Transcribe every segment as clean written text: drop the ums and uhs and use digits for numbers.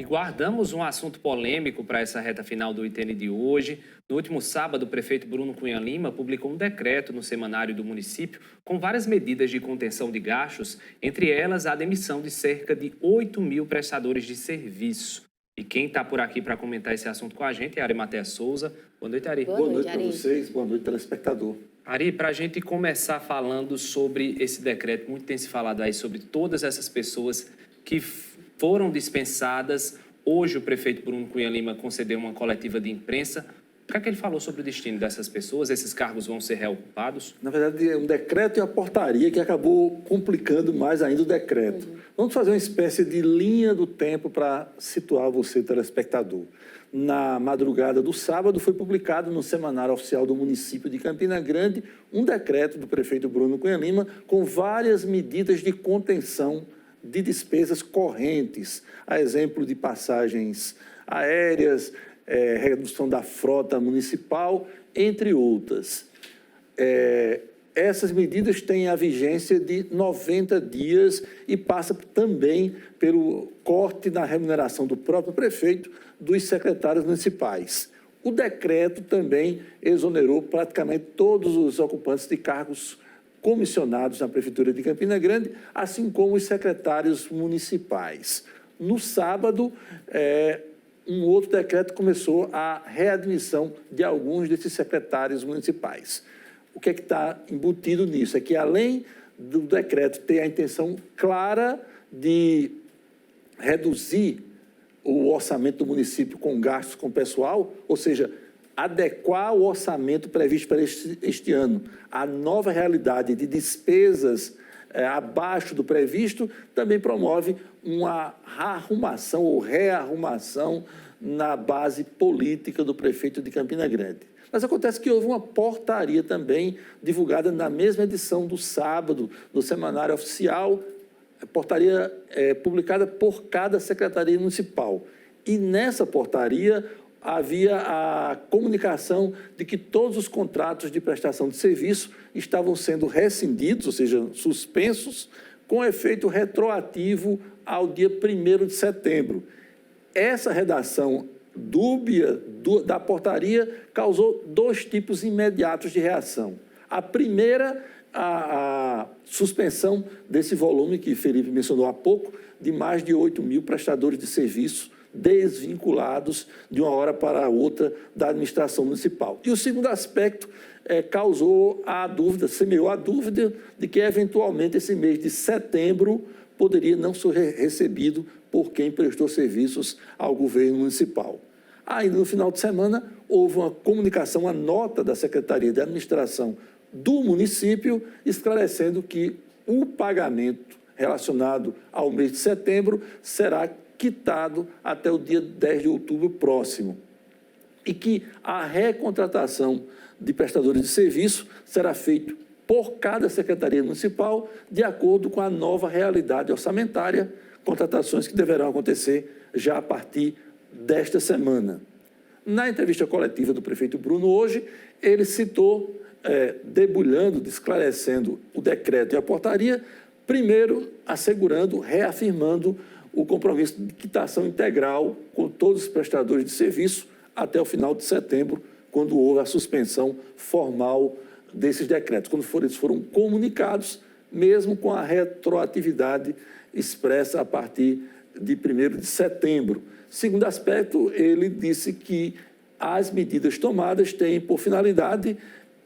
guardamos um assunto polêmico para essa reta final do ITN de hoje. No último sábado, o prefeito Bruno Cunha Lima publicou um decreto no semanário do município com várias medidas de contenção de gastos, entre elas a demissão de cerca de 8 mil prestadores de serviço. E quem está por aqui para comentar esse assunto com a gente é Ari Matheus Souza. Boa noite, Ari. Boa noite para vocês, boa noite, telespectador. Ari, para a gente começar falando sobre esse decreto, muito tem se falado aí sobre todas essas pessoas que foram dispensadas. Hoje o prefeito Bruno Cunha Lima concedeu uma coletiva de imprensa. O que é que ele falou sobre o destino dessas pessoas? Esses cargos vão ser reocupados? Na verdade, é um decreto e uma portaria que acabou complicando mais ainda o decreto. Vamos fazer uma espécie de linha do tempo para situar você, telespectador. Na madrugada do sábado, foi publicado no Semanário Oficial do município de Campina Grande um decreto do prefeito Bruno Cunha Lima com várias medidas de contenção de despesas correntes, a exemplo de passagens aéreas, redução da frota municipal, entre outras. Essas medidas têm a vigência de 90 dias e passa também pelo corte na remuneração do próprio prefeito, dos secretários municipais. O decreto também exonerou praticamente todos os ocupantes de cargos comissionados na Prefeitura de Campina Grande, assim como os secretários municipais. No sábado, um outro decreto começou a readmissão de alguns desses secretários municipais. O que é que está embutido nisso? É que, além do decreto ter a intenção clara de reduzir o orçamento do município com gastos com pessoal, ou seja, adequar o orçamento previsto para este ano à nova realidade de despesas abaixo do previsto, também promove uma arrumação ou rearrumação na base política do prefeito de Campina Grande. Mas acontece que houve uma portaria também divulgada na mesma edição do sábado, no Semanário Oficial, portaria publicada por cada secretaria municipal. E nessa portaria havia a comunicação de que todos os contratos de prestação de serviço estavam sendo rescindidos, ou seja, suspensos, com efeito retroativo ao dia 1º de setembro. Essa redação dúbia da portaria causou dois tipos imediatos de reação. A primeira, a suspensão desse volume que Felipe mencionou há pouco, de mais de 8 mil prestadores de serviço desvinculados de uma hora para a outra da administração municipal. E o segundo aspecto causou a dúvida, semeou a dúvida de que, eventualmente, esse mês de setembro poderia não ser recebido por quem prestou serviços ao governo municipal. Ainda no final de semana, houve uma comunicação, uma nota da Secretaria de Administração do município, esclarecendo que o pagamento relacionado ao mês de setembro será quitado até o dia 10 de outubro próximo e que a recontratação de prestadores de serviço será feita por cada secretaria municipal de acordo com a nova realidade orçamentária, contratações que deverão acontecer já a partir desta semana. Na entrevista coletiva do prefeito Bruno hoje, ele citou, debulhando, esclarecendo o decreto e a portaria, primeiro assegurando, reafirmando o compromisso de quitação integral com todos os prestadores de serviço até o final de setembro, quando houve a suspensão formal desses decretos, quando eles foram comunicados, mesmo com a retroatividade expressa a partir de 1º de setembro. Segundo aspecto, ele disse que as medidas tomadas têm por finalidade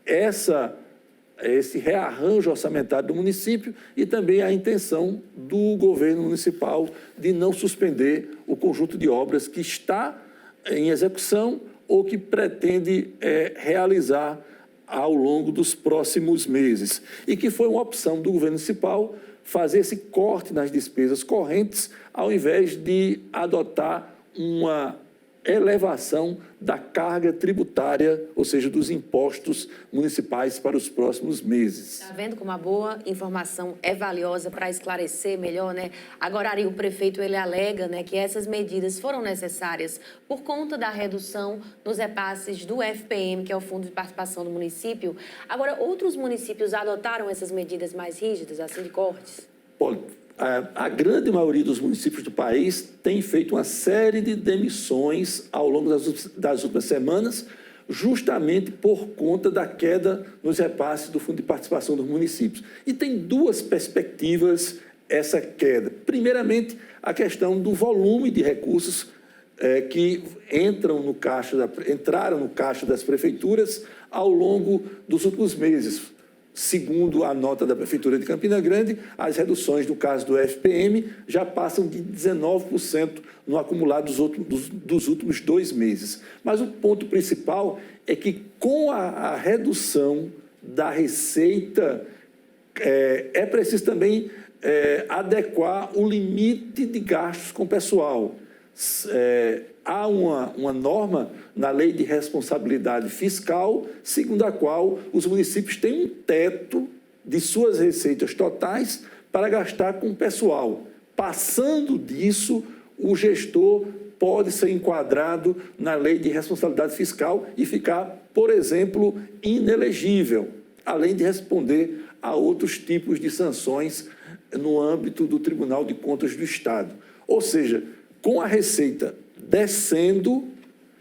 esse rearranjo orçamentário do município e também a intenção do governo municipal de não suspender o conjunto de obras que está em execução ou que pretende realizar ao longo dos próximos meses. E que foi uma opção do governo municipal fazer esse corte nas despesas correntes, ao invés de adotar uma elevação da carga tributária, ou seja, dos impostos municipais para os próximos meses. Está vendo como a boa informação é valiosa para esclarecer melhor, né? Agora, Ari, o prefeito, ele alega, né, que essas medidas foram necessárias por conta da redução nos repasses do FPM, que é o Fundo de Participação do Município. Agora, outros municípios adotaram essas medidas mais rígidas, assim, de cortes? a grande maioria dos municípios do país tem feito uma série de demissões ao longo das últimas semanas, justamente por conta da queda nos repasses do Fundo de Participação dos Municípios. E tem duas perspectivas essa queda. Primeiramente, a questão do volume de recursos que entraram no caixa das prefeituras ao longo dos últimos meses. Segundo a nota da Prefeitura de Campina Grande, as reduções, no caso do FPM, já passam de 19% no acumulado dos últimos 2 meses. Mas o ponto principal é que, com a redução da receita, é preciso também adequar o limite de gastos com pessoal. Há uma norma na Lei de Responsabilidade Fiscal, segundo a qual os municípios têm um teto de suas receitas totais para gastar com pessoal. Passando disso, o gestor pode ser enquadrado na Lei de Responsabilidade Fiscal e ficar, por exemplo, inelegível, além de responder a outros tipos de sanções no âmbito do Tribunal de Contas do Estado. Ou seja, com a receita descendo,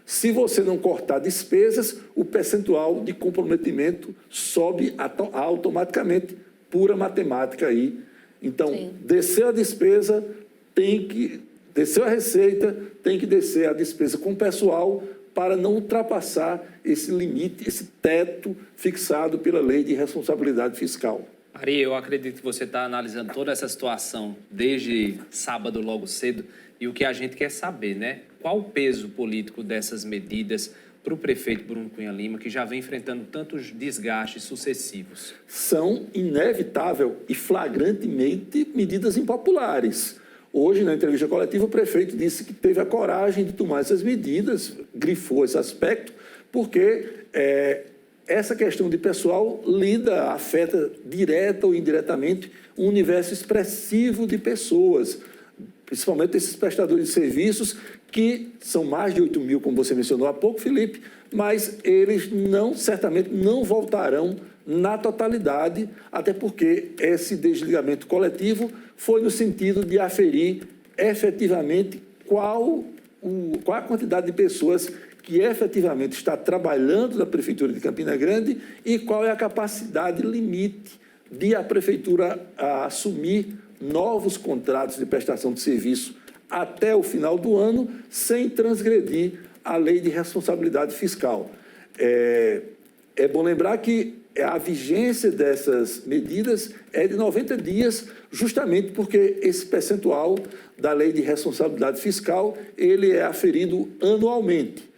se você não cortar despesas, o percentual de comprometimento sobe automaticamente, pura matemática aí. Então, sim, descer a despesa, desceu a receita, tem que descer a despesa com o pessoal para não ultrapassar esse limite, esse teto fixado pela Lei de Responsabilidade Fiscal. Ari, eu acredito que você está analisando toda essa situação desde sábado logo cedo e o que a gente quer saber, né? Qual o peso político dessas medidas para o prefeito Bruno Cunha Lima, que já vem enfrentando tantos desgastes sucessivos? São inevitável e flagrantemente medidas impopulares. Hoje, na entrevista coletiva, o prefeito disse que teve a coragem de tomar essas medidas, grifou esse aspecto, porque essa questão de pessoal afeta direta ou indiretamente um universo expressivo de pessoas, principalmente esses prestadores de serviços, que são mais de 8 mil, como você mencionou há pouco, Felipe, mas eles certamente não voltarão na totalidade, até porque esse desligamento coletivo foi no sentido de aferir efetivamente qual a quantidade de pessoas que efetivamente está trabalhando na Prefeitura de Campina Grande e qual é a capacidade limite de a Prefeitura assumir novos contratos de prestação de serviço até o final do ano, sem transgredir a Lei de Responsabilidade Fiscal. É bom lembrar que a vigência dessas medidas é de 90 dias, justamente porque esse percentual da Lei de Responsabilidade Fiscal ele é aferido anualmente.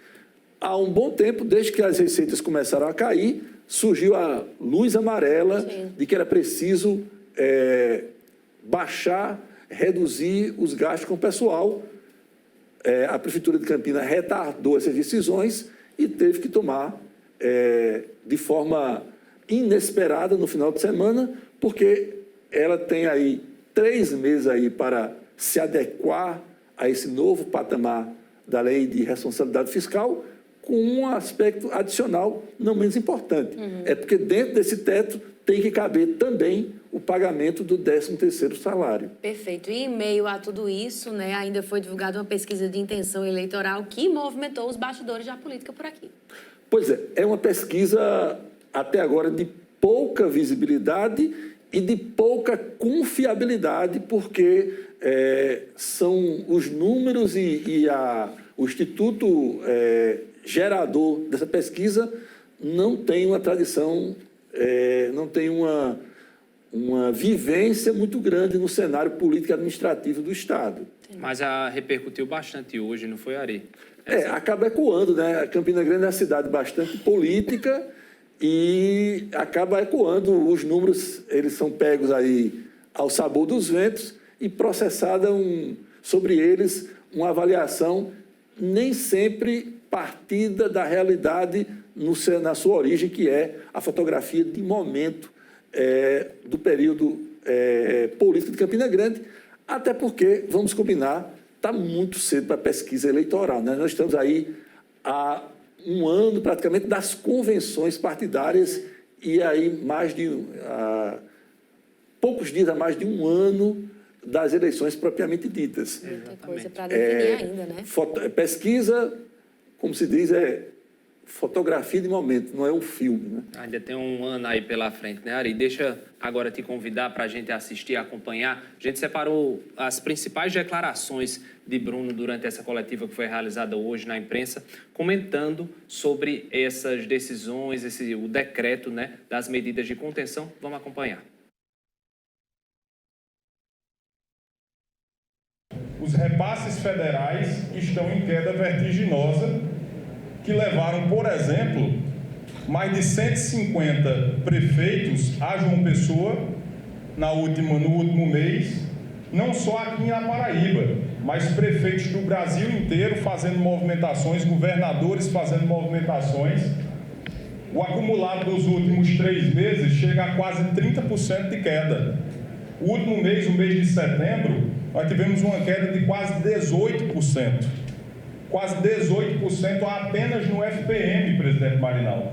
Há um bom tempo, desde que as receitas começaram a cair, surgiu a luz amarela, sim, de que era preciso reduzir os gastos com o pessoal. A Prefeitura de Campina retardou essas decisões e teve que tomar de forma inesperada no final de semana, porque ela tem aí 3 meses aí para se adequar a esse novo patamar da Lei de Responsabilidade Fiscal, com um aspecto adicional não menos importante. É porque dentro desse teto tem que caber também o pagamento do 13º salário. Perfeito. E em meio a tudo isso, né, ainda foi divulgada uma pesquisa de intenção eleitoral que movimentou os bastidores da política por aqui. Pois é uma pesquisa até agora de pouca visibilidade e de pouca confiabilidade, porque são os números e o Instituto gerador dessa pesquisa não tem uma tradição, não tem uma vivência muito grande no cenário político e administrativo do Estado. Mas repercutiu bastante hoje, não foi, Ari? Acaba ecoando, né? A Campina Grande é uma cidade bastante política e acaba ecoando. Os números, eles são pegos aí ao sabor dos ventos e processada sobre eles uma avaliação nem sempre partida da realidade na sua origem, que é a fotografia de momento do período político de Campina Grande, até porque, vamos combinar, está muito cedo para a pesquisa eleitoral, né? Nós estamos aí há um ano, praticamente, das convenções partidárias e aí poucos dias, há mais de um ano, das eleições propriamente ditas. Muita coisa para definir ainda, né? Pesquisa, como se diz, é fotografia de momento, não é um filme, né? Ainda tem um ano aí pela frente, né, Ari? Deixa agora te convidar para a gente assistir, acompanhar. A gente separou as principais declarações de Bruno durante essa coletiva que foi realizada hoje na imprensa, comentando sobre essas decisões, o decreto, né, das medidas de contenção. Vamos acompanhar. Os repasses federais estão em queda vertiginosa, que levaram, por exemplo, mais de 150 prefeitos a João Pessoa no último mês, não só aqui em Paraíba, mas prefeitos do Brasil inteiro fazendo movimentações, governadores fazendo movimentações. O acumulado dos últimos 3 meses chega a quase 30% de queda. O último mês, o mês de setembro, nós tivemos uma queda de quase 18%. Quase 18% apenas no FPM, presidente Marinaldo,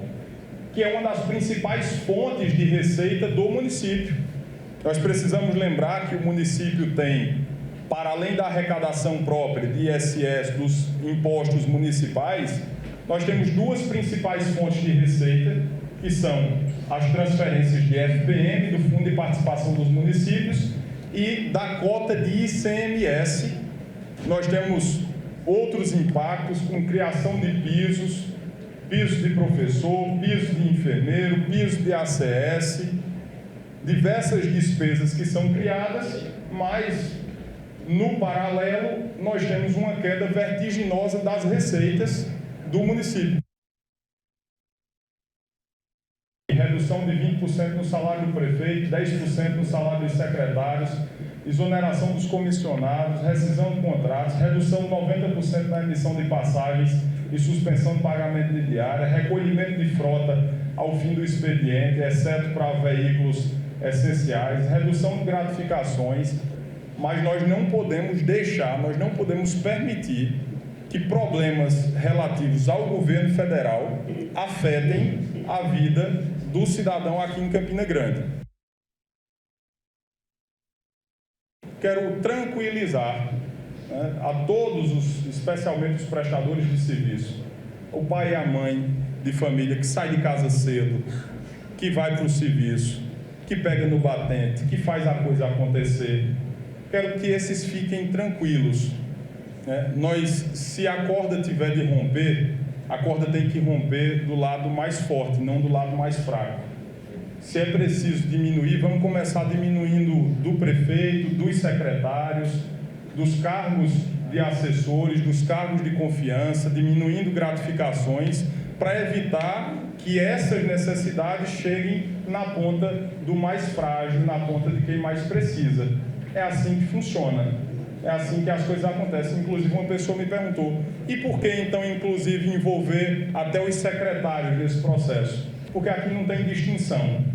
que é uma das principais fontes de receita do município. Nós precisamos lembrar que o município tem, para além da arrecadação própria de ISS, dos impostos municipais, nós temos 2 principais fontes de receita, que são as transferências de FPM, do Fundo de Participação dos Municípios, e da cota de ICMS. Nós temos outros impactos com criação de pisos, piso de professor, piso de enfermeiro, piso de ACS, diversas despesas que são criadas, mas, no paralelo, nós temos uma queda vertiginosa das receitas do município. Redução de 20% no salário do prefeito, 10% no salário dos secretários, exoneração dos comissionados, rescisão de contratos, redução de 90% na emissão de passagens e suspensão de pagamento de diária, recolhimento de frota ao fim do expediente, exceto para veículos essenciais, redução de gratificações, mas nós não podemos nós não podemos permitir que problemas relativos ao governo federal afetem a vida do cidadão aqui em Campina Grande. Quero tranquilizar, né, a todos, especialmente os prestadores de serviço, o pai e a mãe de família que sai de casa cedo, que vai para o serviço, que pega no batente, que faz a coisa acontecer. Quero que esses fiquem tranquilos. Se a corda tiver de romper, a corda tem que romper do lado mais forte, não do lado mais fraco. Se é preciso diminuir, vamos começar diminuindo do prefeito, dos secretários, dos cargos de assessores, dos cargos de confiança, diminuindo gratificações, para evitar que essas necessidades cheguem na ponta do mais frágil, na ponta de quem mais precisa. É assim que funciona. É assim que as coisas acontecem. Inclusive, uma pessoa me perguntou, e por que, então, inclusive, envolver até os secretários nesse processo? Porque aqui não tem distinção.